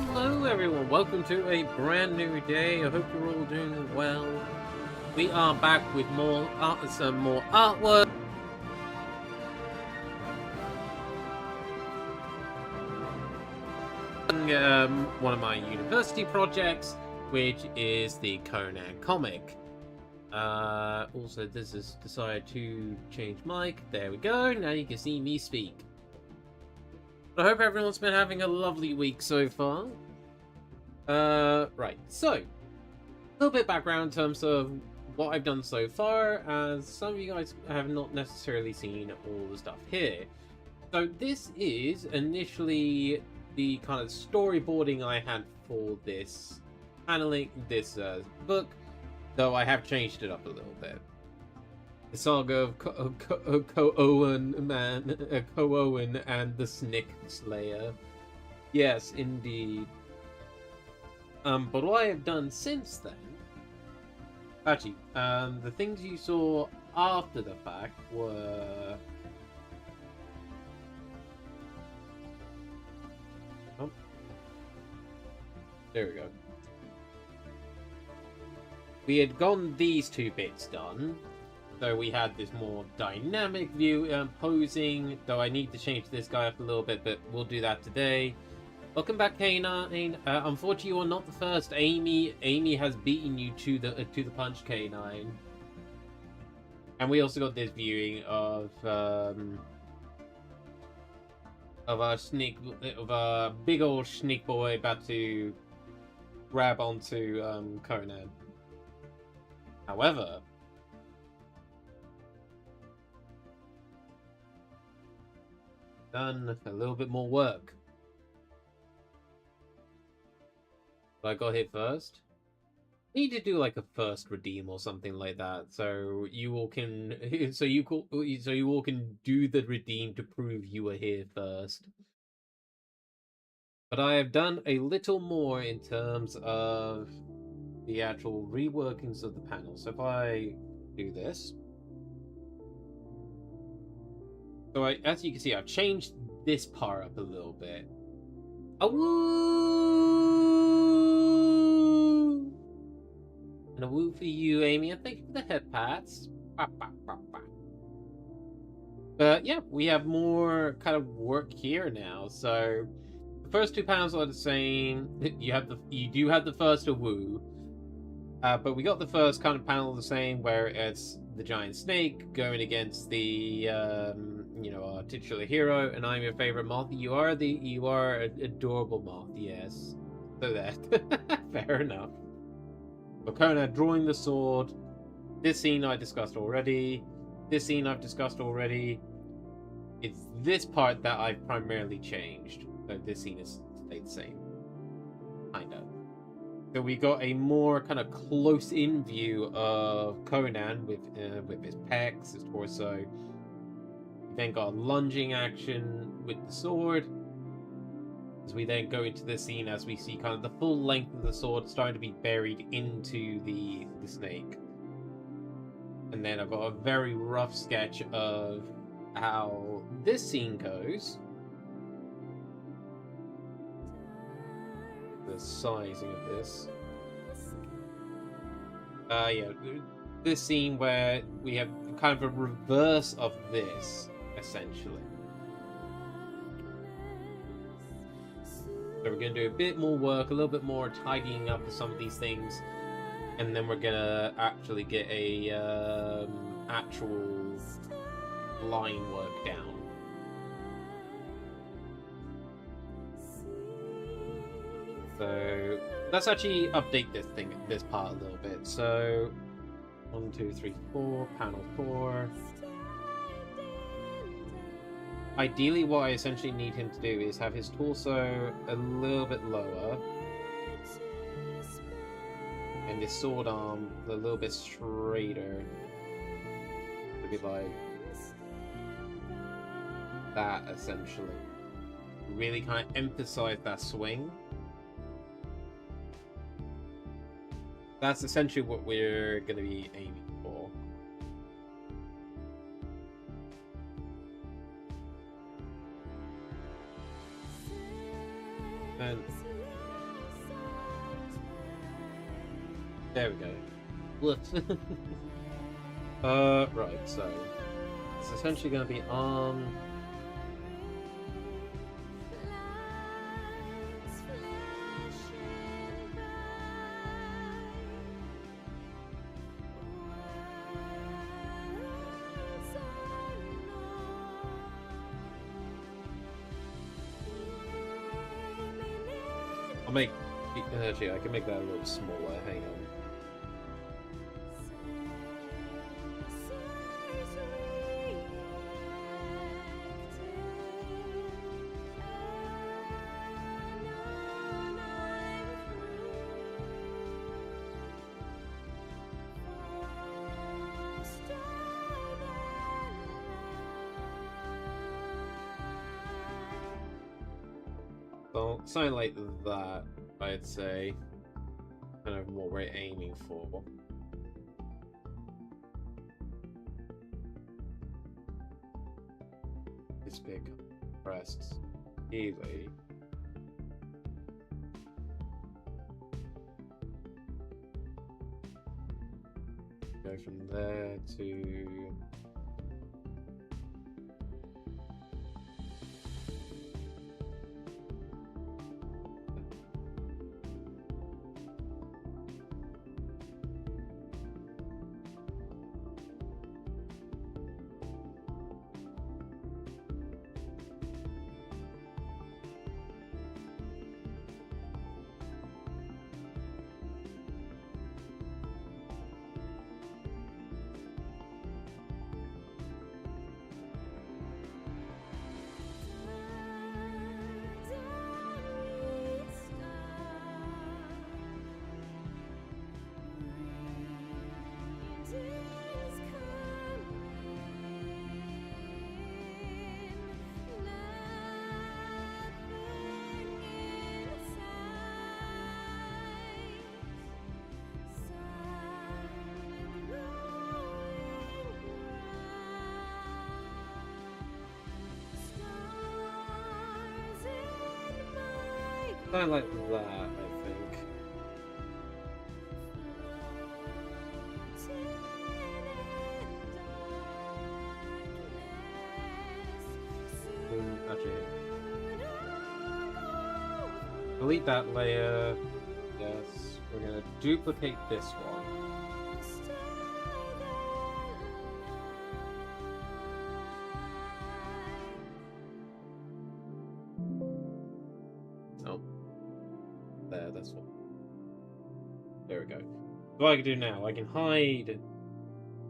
Hello everyone, welcome to a brand new day. I hope you're all doing well. We are back with some more artwork. One of my university projects, which is the Conan comic. Also, this has decided to change mic. There we go. Now you can see me speak. I hope everyone's been having a lovely week so far. Right, so a little bit of background in terms of what I've done so far, as some of you guys have not necessarily seen all the stuff here. So this is initially the kind of storyboarding I had for this paneling, this book, though I have changed it up a little bit. The saga of Conan and the Snick Slayer. Yes, indeed. But what I have done since then, actually, the things you saw after the fact were, oh, there we go. We had gotten these two bits done. So we had this more dynamic view posing, though I need to change this guy up a little bit, but we'll do that today. Welcome back, Canine. Unfortunately, you are not the first. Amy has beaten you to the punch, Canine. And we also got this viewing of a big old sneak boy about to grab onto Conan. However, done a little bit more work. But I got here first. I need to do like a first redeem or something like that, so you all can so you all can do the redeem to prove you were here first. But I have done a little more in terms of the actual reworkings of the panel. So if I do this, so as you can see, I've changed this part up a little bit. A woo! And a woo for you, Amy, and thank you for the head pats. But yeah, we have more kind of work here now. So the first two panels are the same. You do have the first a woo. But we got the first kind of panel the same, where it's the giant snake going against the our titular hero, and I'm your favorite moth. You are an adorable moth, yes. So that fair enough. But Conan drawing the sword. This scene I discussed already. This scene I've discussed already. It's this part that I've primarily changed. So this scene is stayed the same. Kind of. So we got a more kind of close-in view of Conan with his pecs, his torso. We then got a lunging action with the sword. As we then go into the scene, as we see kind of the full length of the sword starting to be buried into the snake. And then I've got a very rough sketch of how this scene goes. The sizing of this. Yeah, this scene where we have kind of a reverse of this, essentially. So we're going to do a bit more work, a little bit more tidying up of some of these things, and then we're going to actually get a actual line work down. So let's actually update this part a little bit. So 1, 2, 3, 4, panel 4. Ideally, what I essentially need him to do is have his torso a little bit lower, and his sword arm a little bit straighter. To be like that, essentially. Really kind of emphasize that swing. That's essentially what we're going to be aiming for. And There we go. Whoops. Right, so it's essentially going to be on. I'll make. Actually, I can make that a little smaller. Hang on. Well, something like that, I'd say. Kind of what we're aiming for. This big compressed easily. Go from there to. Something like that, I think. Actually, delete that layer. Yes, we're gonna duplicate this one. There, that's what. There we go. So what I can do now, I can hide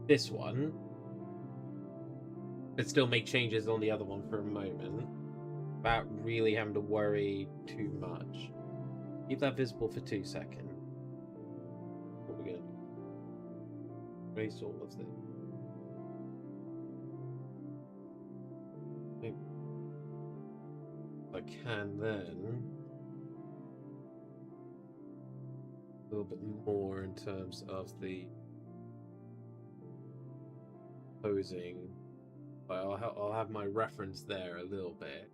this one, but still make changes on the other one for a moment, without really having to worry too much. Keep that visible for 2 seconds. What are we gonna do? Erase all of this. I can then. A little bit more in terms of the posing, but I'll have my reference there a little bit.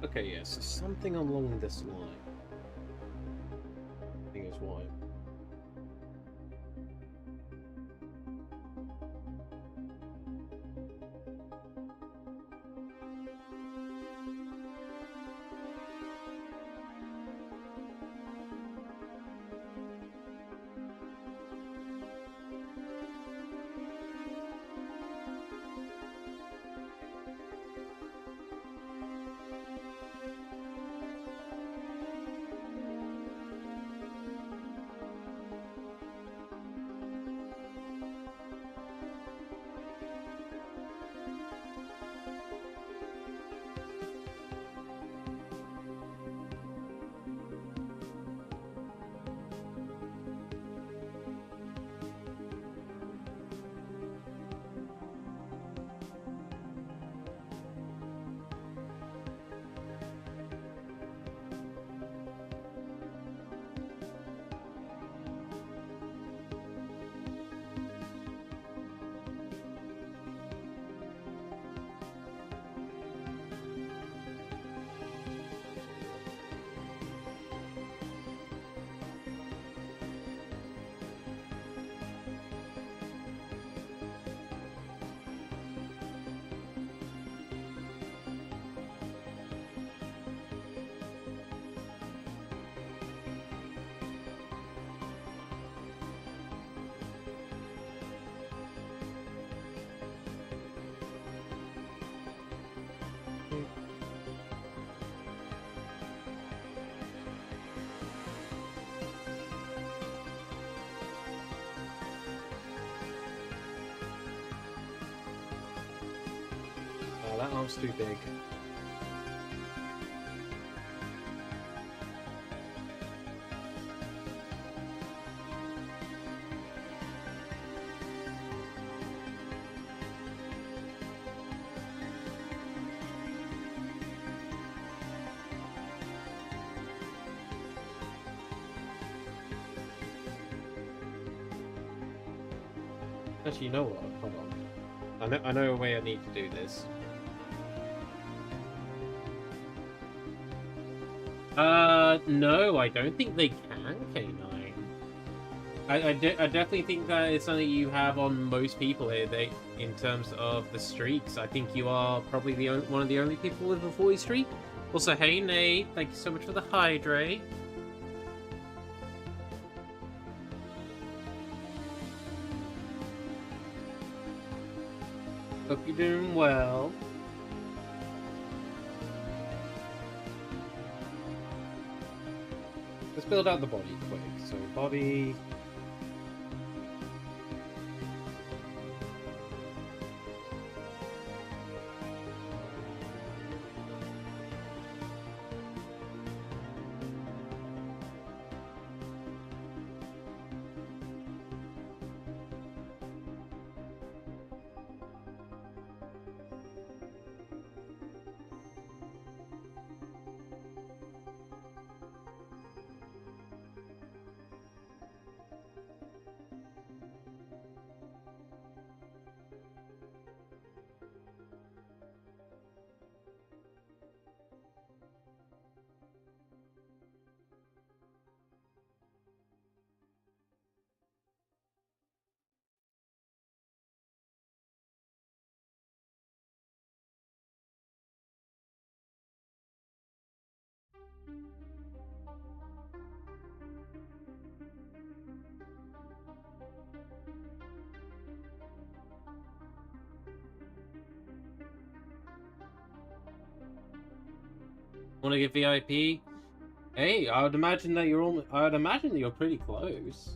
Okay, yes, something along this line. I think it's why. Oh, that arm's too big. Actually, you know what? Hold on. I know a way I need to do this. No, I don't think they can, K9. I definitely think that it's something you have on most people here. In terms of the streaks, I think you are probably one of the only people with a 40 streak. Also, hey Nate, thank you so much for the hydrate. Hope you're doing well. Let's build out the body quick. So body. Want to get VIP? Hey, I would imagine that I would imagine that you're pretty close.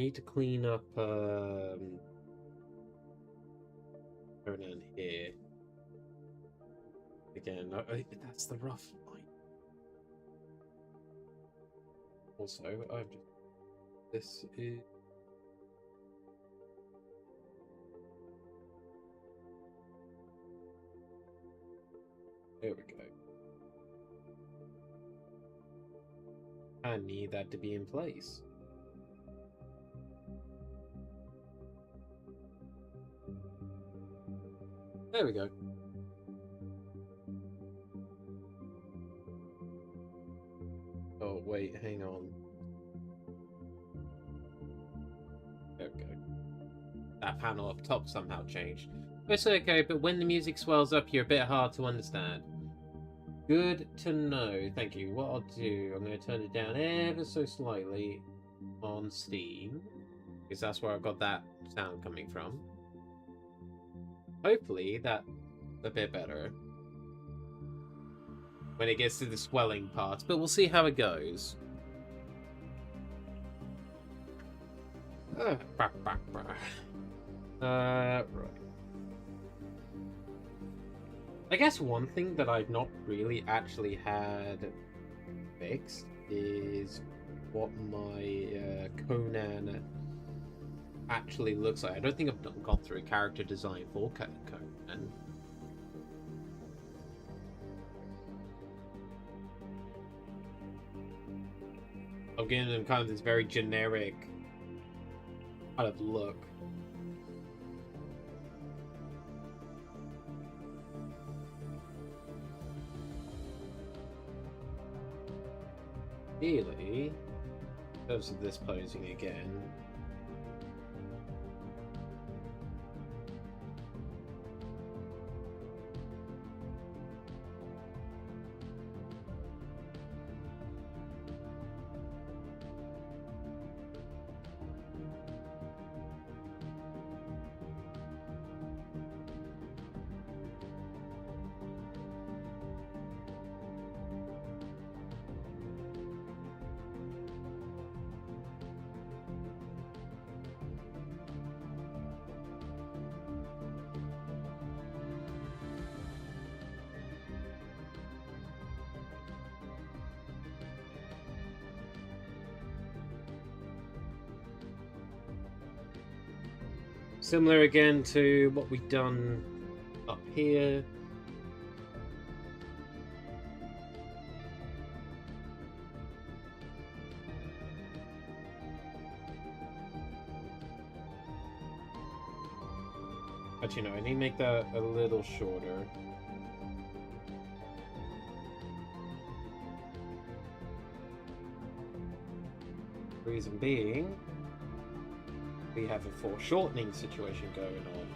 need to clean up Conan here. Again, that's the rough line. Also, I've just... This is... There we go. I need that to be in place. There we go. Oh, wait, hang on. There we go. That panel up top somehow changed. It's okay, but when the music swells up, you're a bit hard to understand. Good to know. Thank you. What I'll do, I'm going to turn it down ever so slightly on Steam, because that's where I've got that sound coming from. Hopefully that's a bit better when it gets to the swelling part, but we'll see how it goes. Right. I guess one thing that I've not really actually had fixed is what my Conan actually looks like. I don't think I've gone through a character design for Conan. I'm giving them kind of this very generic kind of look. Really, in terms of this posing again, similar again to what we've done up here. Actually, no, I need to make that a little shorter. Reason being, we have a foreshortening situation going on.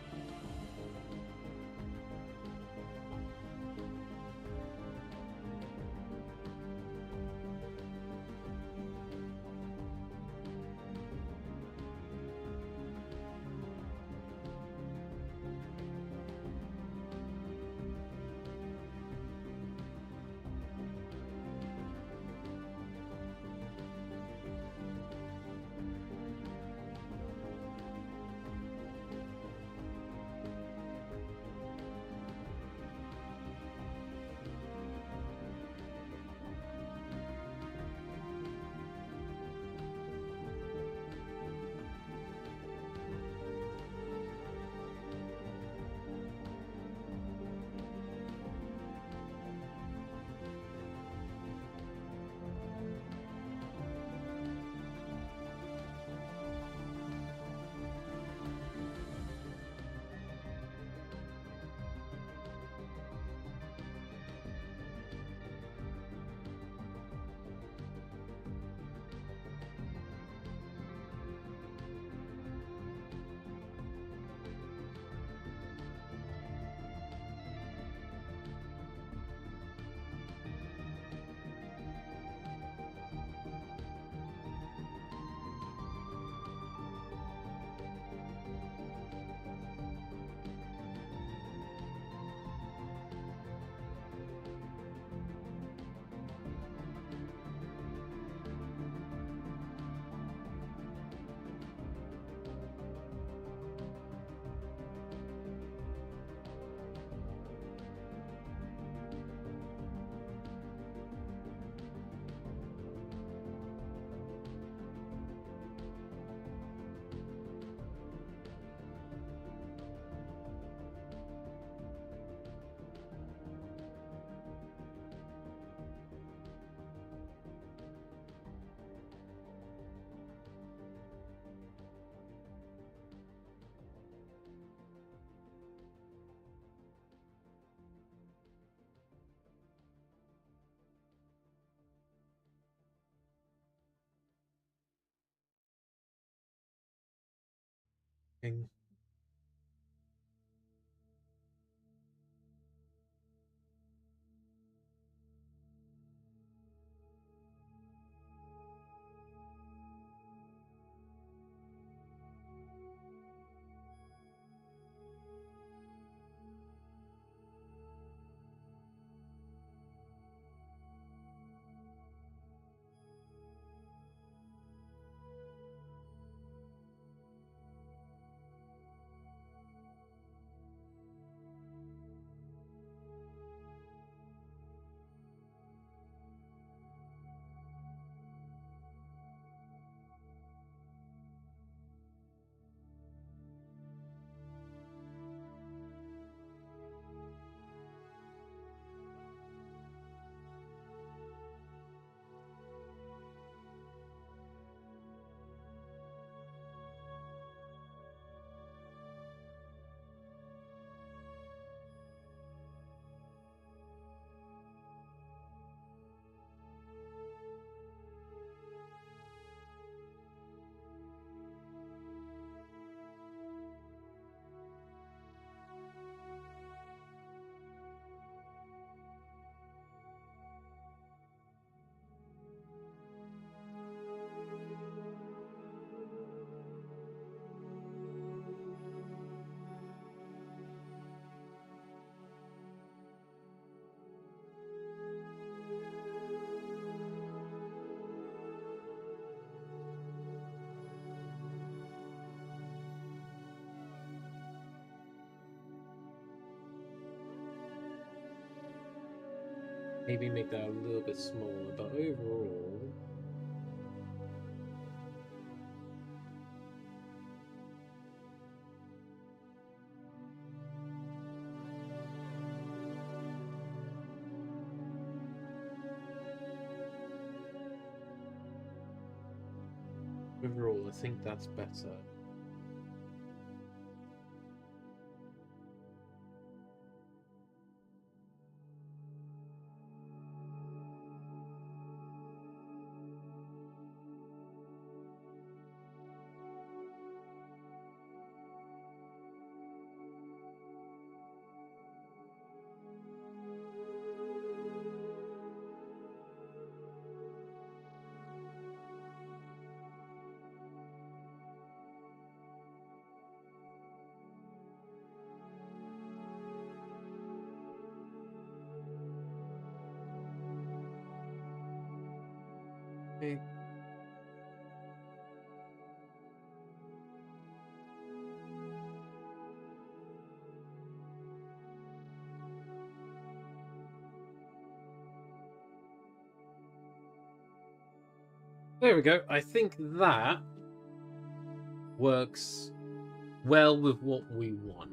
Thing. Maybe make that a little bit smaller, but overall... Overall, I think that's better. Okay. There we go. I think that works well with what we want.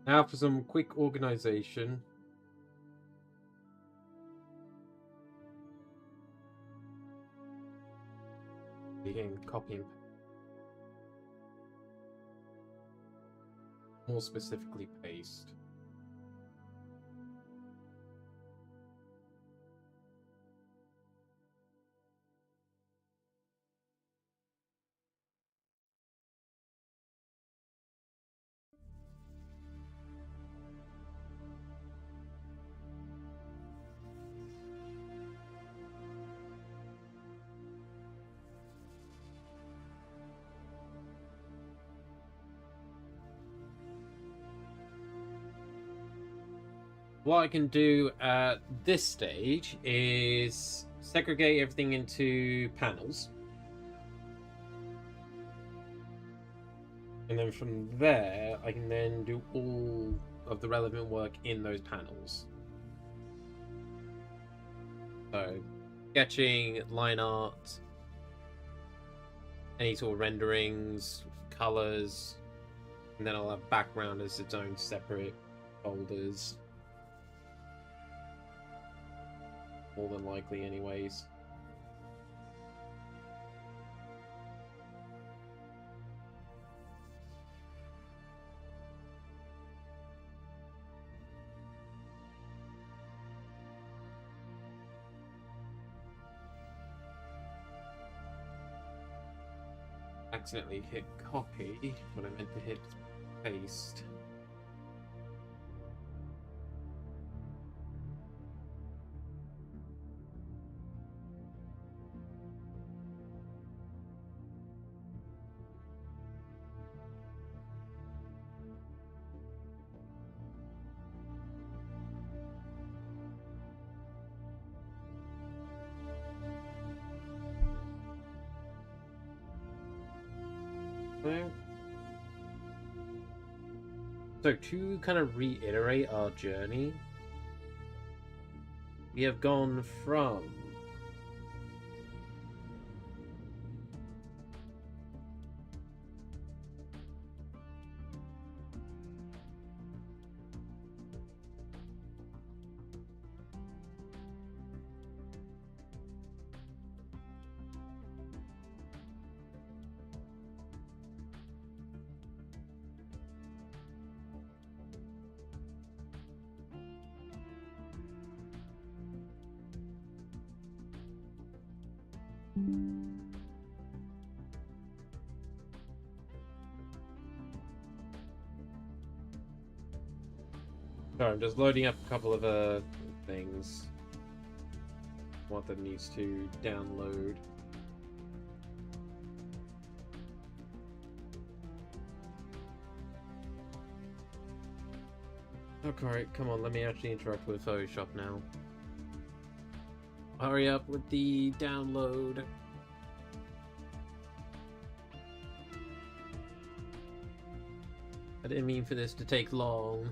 Now for some quick organization. Again, copy and more specifically paste. What I can do at this stage is segregate everything into panels. And then from there, I can then do all of the relevant work in those panels. So, sketching, line art, any sort of renderings, colors, And then I'll have background as its own separate folders. More than likely, anyways. Accidentally hit copy when I meant to hit paste. So to kind of reiterate our journey, we have gone from sorry, I'm just loading up a couple of things. What that needs to download. Okay, come on, let me actually interact with Photoshop now. Hurry up with the download. I didn't mean for this to take long.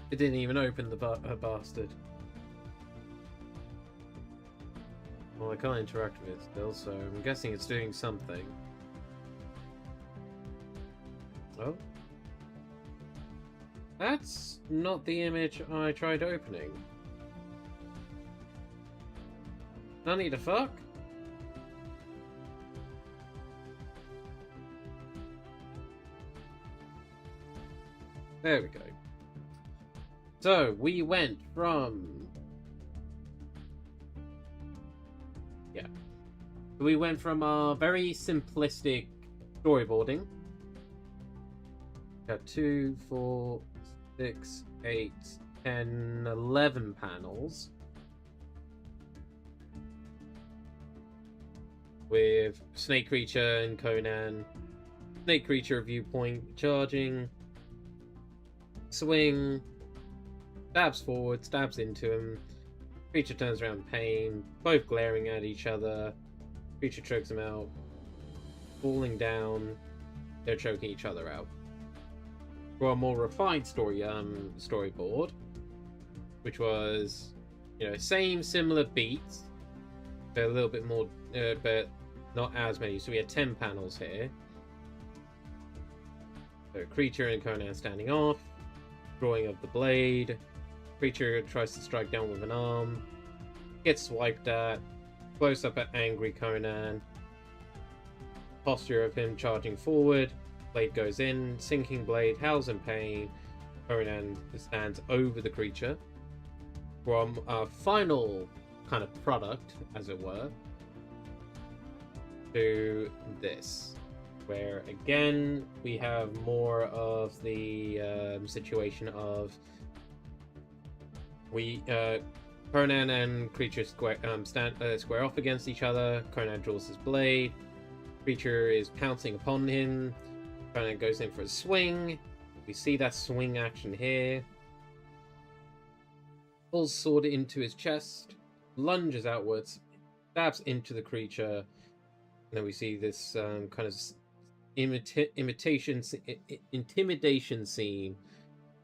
It didn't even open the bastard. Well, I can't interact with it still, so I'm guessing it's doing something. Oh. That's not the image I tried opening. None the fuck? There we go. So, we went from... Yeah. We went from our very simplistic storyboarding. Got 2, 4, 6, 8, 10, 11 panels. With Snake Creature and Conan. Snake Creature viewpoint, charging. Swing. Stabs forward, stabs into him. Creature turns around in pain. Both glaring at each other. Creature chokes him out. Falling down. They're choking each other out. For a more refined storyboard, which was, you know, similar beats, but a little bit more, but not as many. So we had 10 panels here. So Creature and Conan standing off, drawing of the blade. Creature tries to strike down with an arm, gets swiped at. Close up at angry Conan. Posture of him charging forward. Blade goes in, sinking blade, howls in pain. Conan stands over the creature. From our final kind of product, as it were, to this, where again we have more of the situation of Conan and Creature square off against each other. Conan draws his blade. Creature is pouncing upon him. Conan goes in for a swing. We see that swing action here. Pulls sword into his chest, lunges outwards, stabs into the creature, and then we see this kind of intimidation scene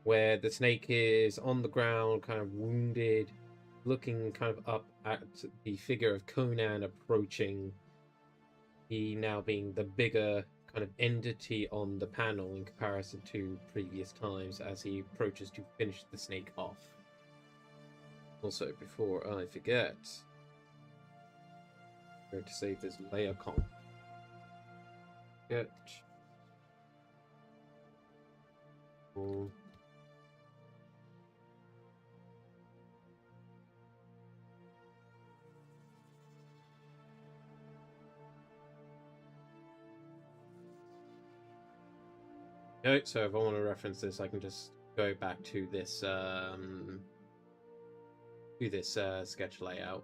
where the snake is on the ground, kind of wounded, looking kind of up at the figure of Conan approaching, he now being the bigger kind of entity on the panel in comparison to previous times as he approaches to finish the snake off. Also, before I forget, I'm going to save this layer comp. Get. Okay, so if I want to reference this, I can just go back to this sketch layout.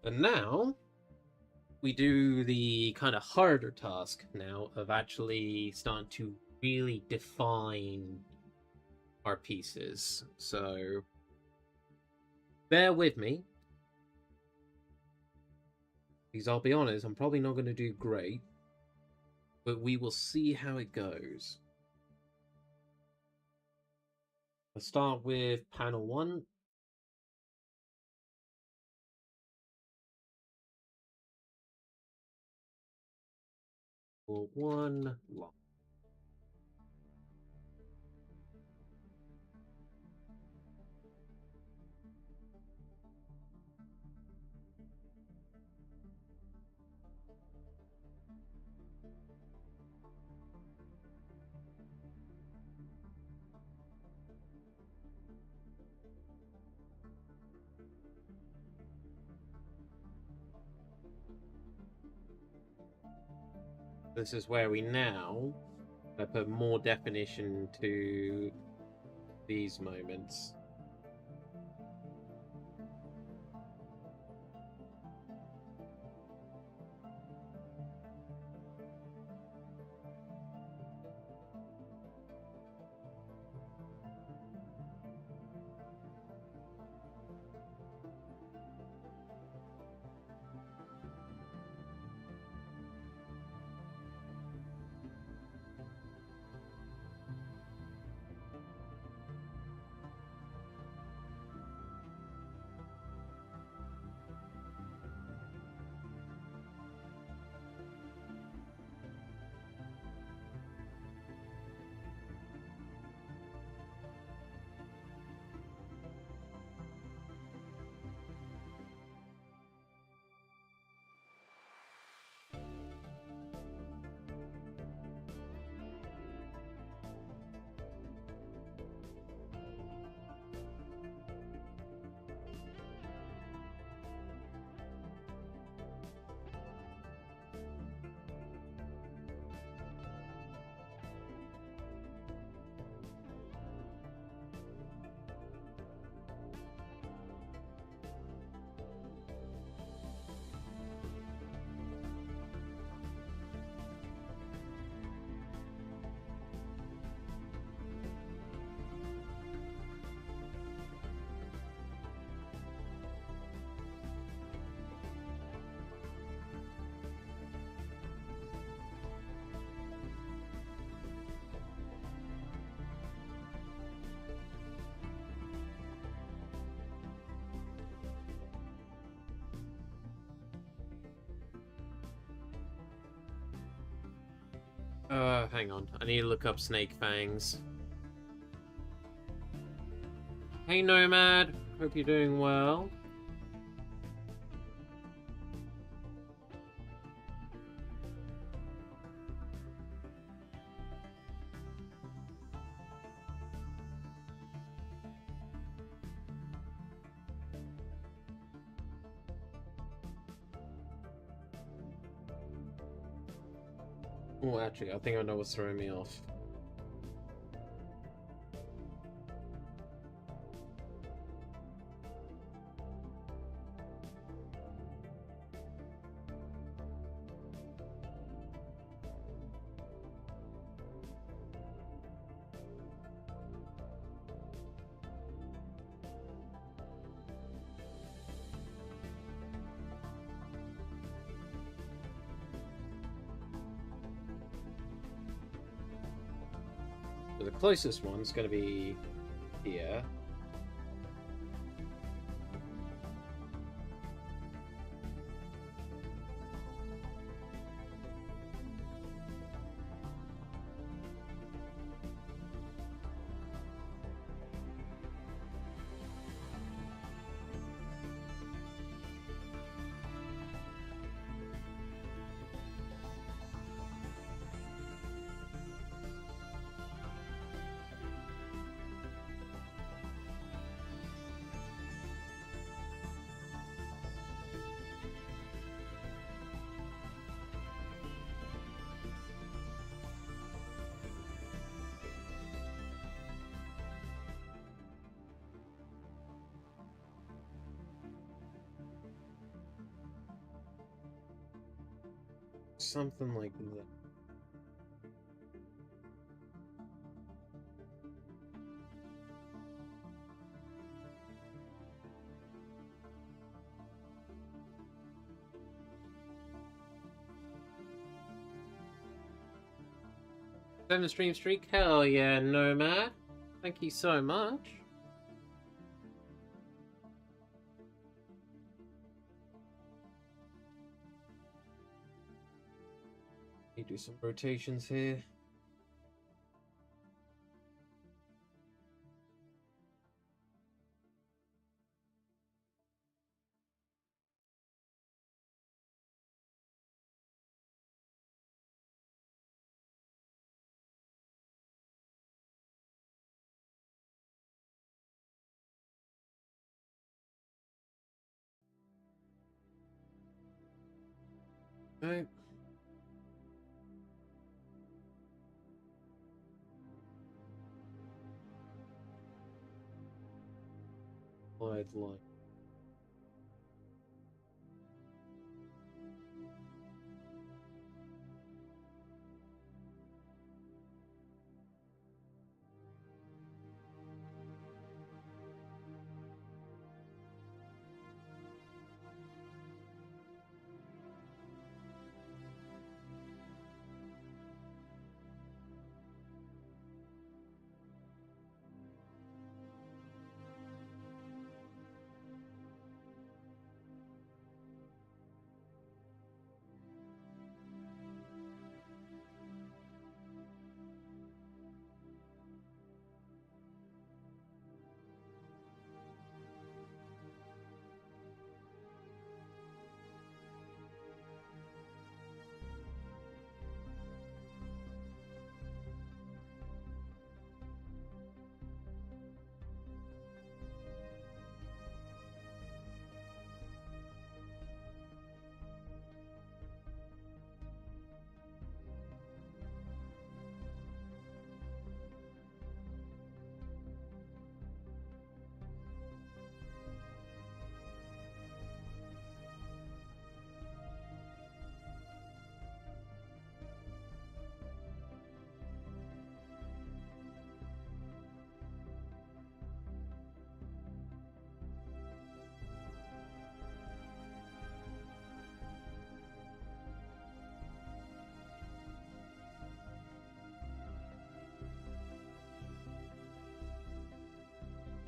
And now we do the kind of harder task now of actually starting to really define our pieces. So bear with me, because I'll be honest, I'm probably not going to do great, but we will see how it goes. I'll start with panel 1. For 1 long. This is where we now put more definition to these moments. Hang on. I need to look up snake fangs. Hey, Nomad. Hope you're doing well. Oh, actually, I think I know what's throwing me off. So the closest one's going to be here. Something like that. Send a stream streak? Hell yeah, Nomad. Thank you so much. You do some rotations here. Right. Wide line.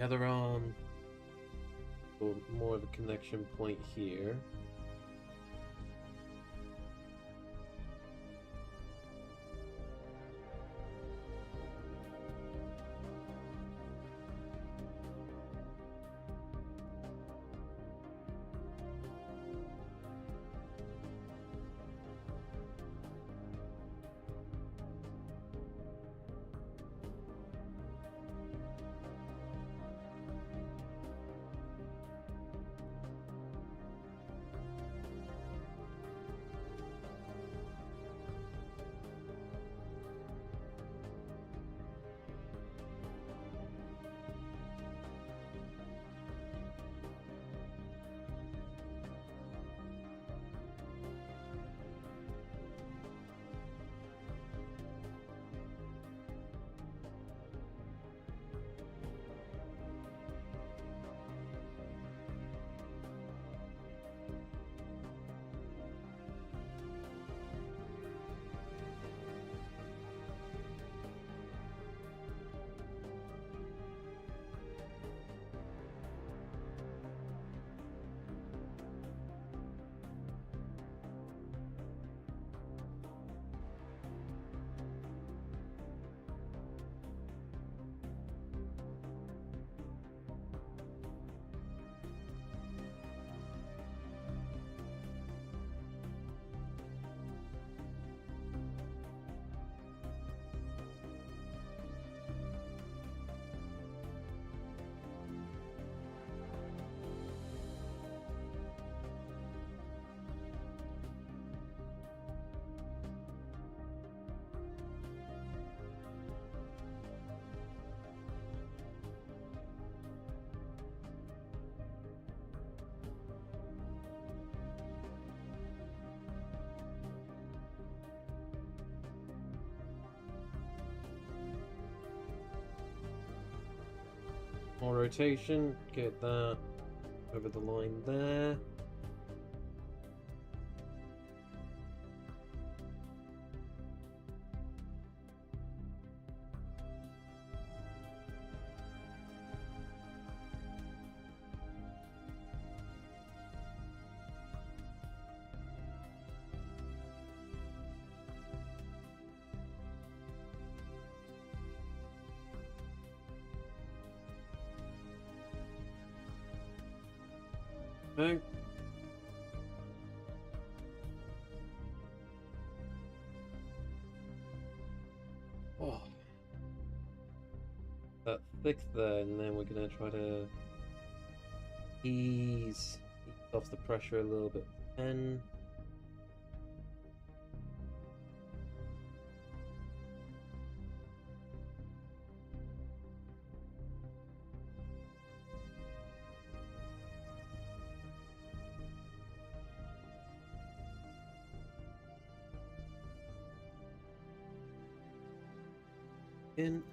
Gather on more of a connection point here. rotation. Get that over the line there. Okay. Oh. That thick there, and then we're gonna try to ease off the pressure a little bit. And in.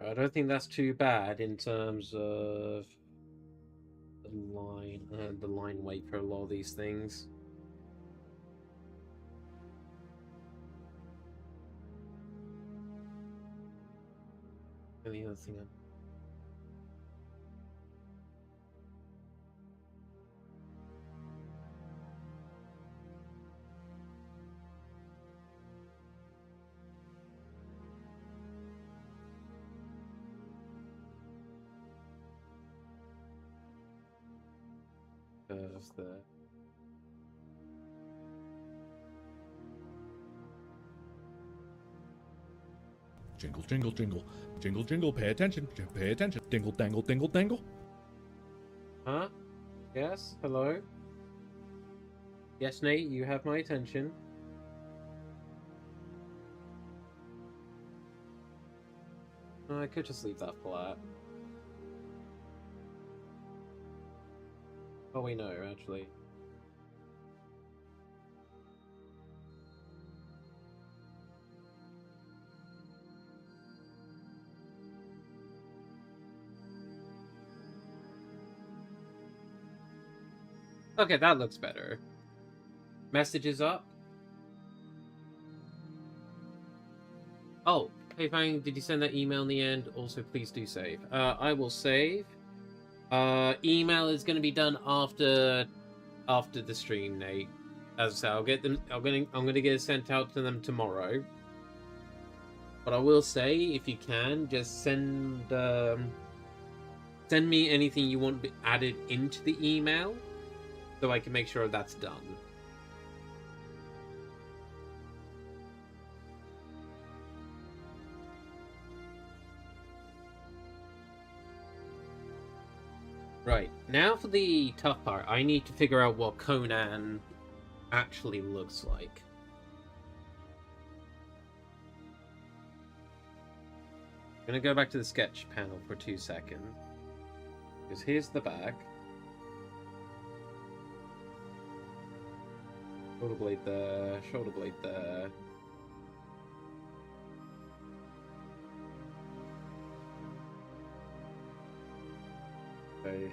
I don't think that's too bad in terms of the line weight for a lot of these things. And the other thing, of the jingle, jingle, jingle, jingle, jingle. Pay attention, pay attention. Dingle, dangle, dingle, dangle. Huh? Yes? Hello? Yes, Nate, you have my attention. I could just leave that flat. Oh, wait, no, actually. Okay, that looks better. Messages up. Oh, hey Fang, did you send that email in the end? Also, please do save. I will save. Email is going to be done after the stream, Nate. As I say, I'll get them. I'm gonna get it sent out to them tomorrow. But I will say, if you can, just send me anything you want added into the email, so I can make sure that's done. Right, now for the tough part. I need to figure out what Conan actually looks like. I'm gonna go back to the sketch panel for 2 seconds. Because here's the back. Shoulder blade there, shoulder blade there. Okay.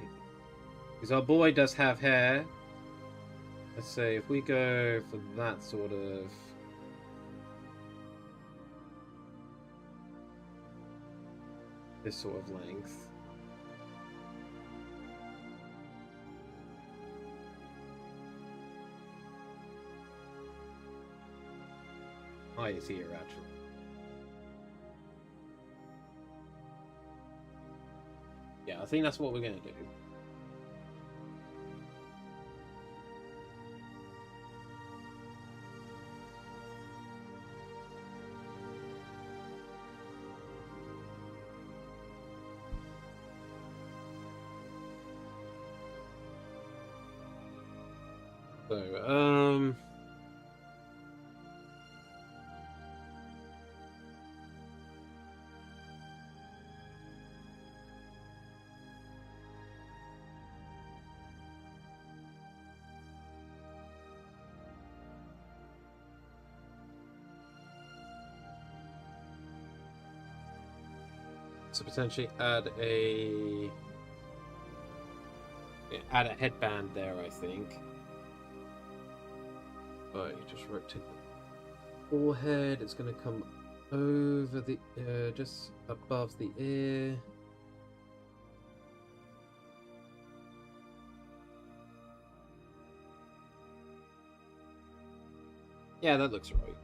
Because our boy does have hair. Let's say if we go for that sort of... this sort of length. eyes here, actually. Yeah, I think that's what we're going to do. So, so potentially add a headband there, I think. But you just rotate the forehead. It's going to come over the just above the ear. Yeah, that looks right.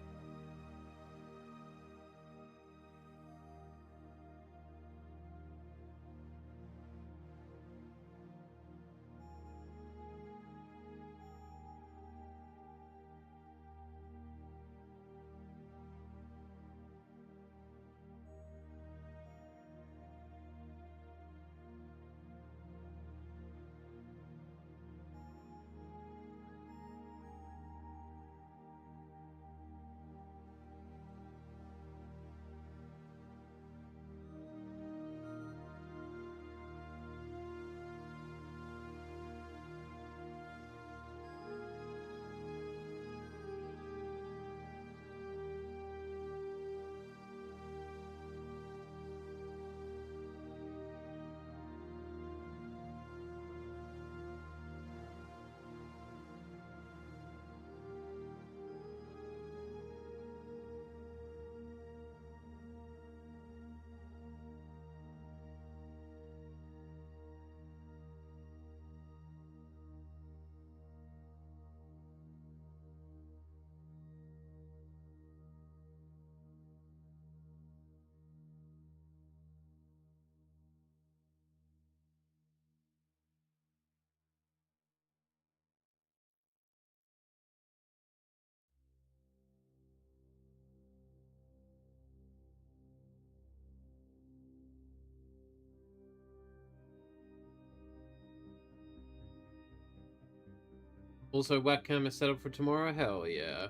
Also, webcam is set up for tomorrow? Hell yeah.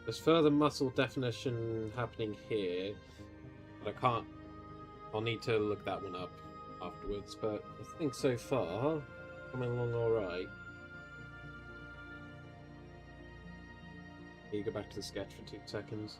There's further muscle definition happening here, but I can't. I'll need to look that one up afterwards, but I think so far, coming along alright. You go back to the sketch for 2 seconds.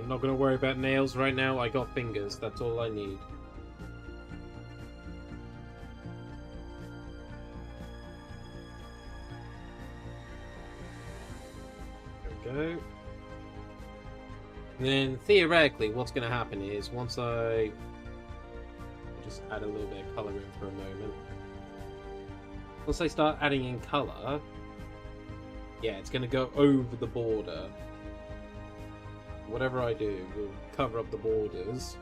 I'm not gonna worry about nails right now. I got fingers. That's all I need. There we go. And then theoretically, what's gonna happen is once I'll just add a little bit of color in for a moment. Once I start adding in color, yeah, it's gonna go over the border. Whatever I do will cover up the borders.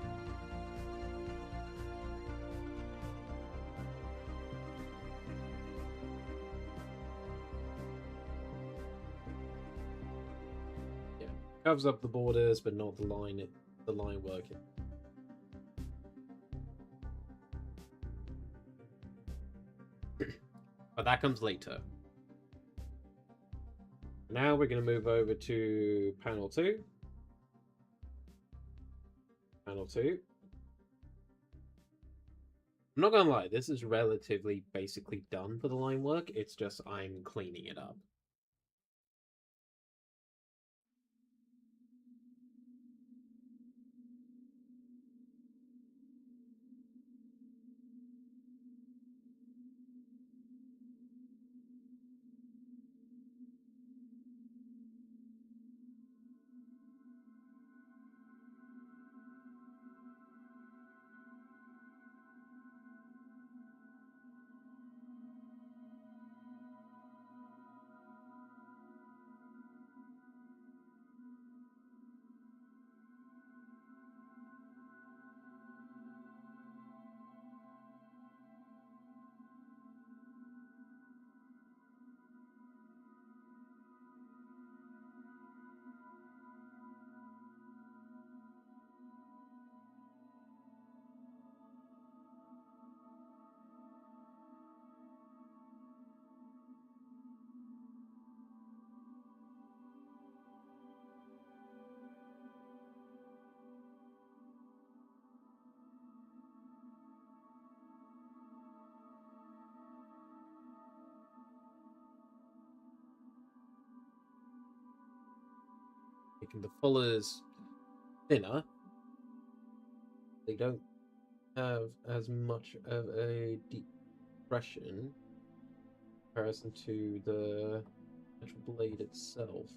Yeah, covers up the borders, but not the line working. But that comes later. Now we're going to move over to panel 2. Panel 2. I'm not going to lie, this is relatively basically done for the line work. It's just I'm cleaning it up. Making the fullers thinner, they don't have as much of a deep depression in comparison to the actual blade itself.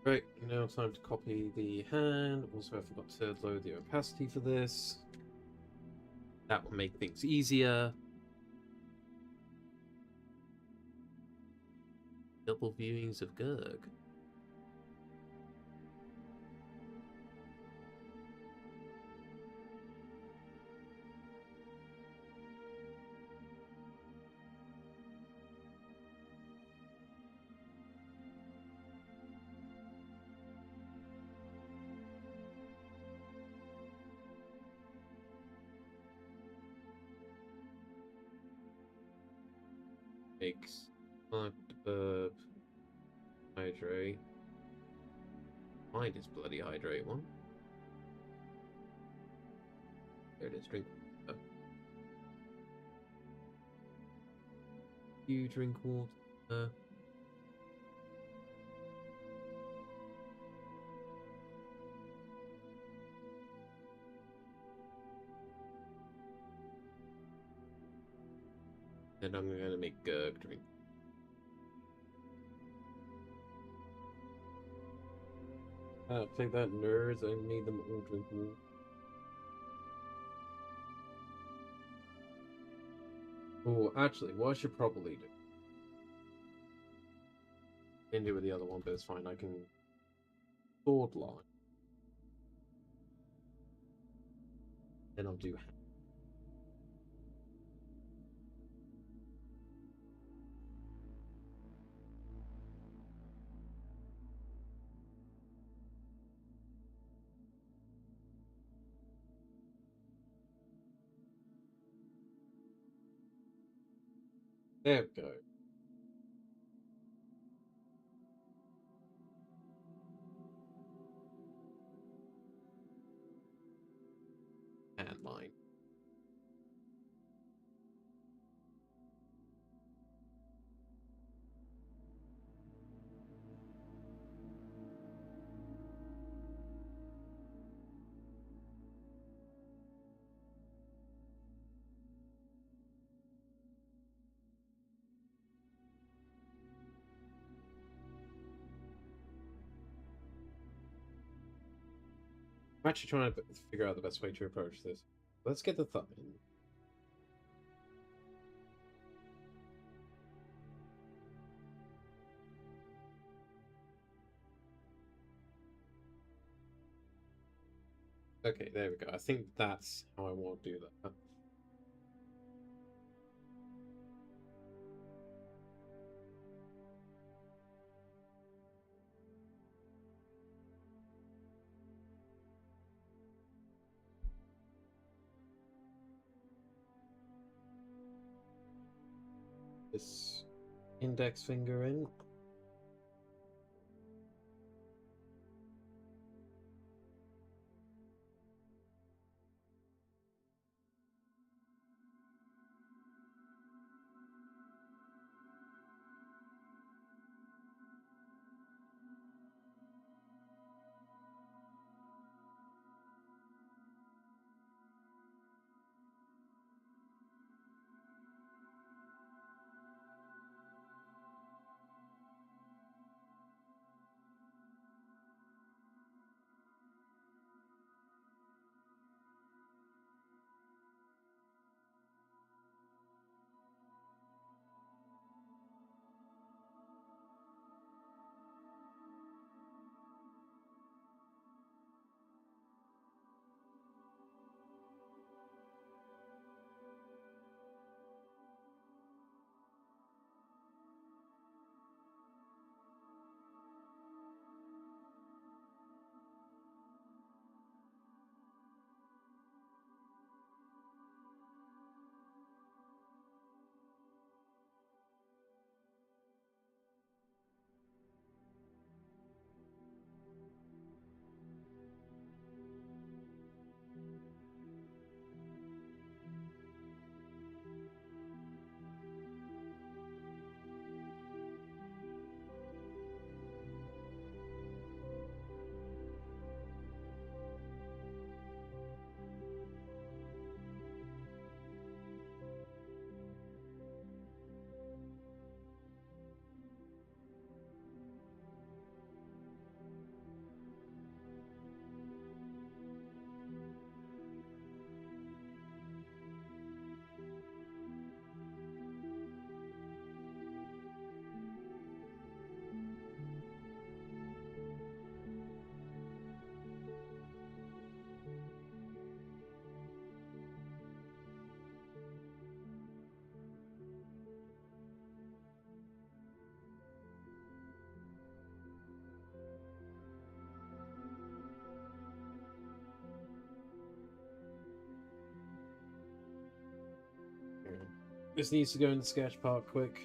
Right, now time to copy the hand. Also, I forgot to load the opacity for this. That will make things easier. Double viewings of Gurg. Makes hydrate. Mine is bloody hydrate one. There it is, drink water. You drink water. Then I'm gonna make Gurg drink. Take that, nerds. I made them all drink water. Oh, actually, what I should probably do. Didn't do with the other one, but it's fine. I can sword line. Then I'll do. There we go. And mine. I'm actually trying to figure out the best way to approach this. Let's get the thumb in. Okay, there we go. I think that's how I want to do that. This index finger in. This needs to go in the sketch part quick.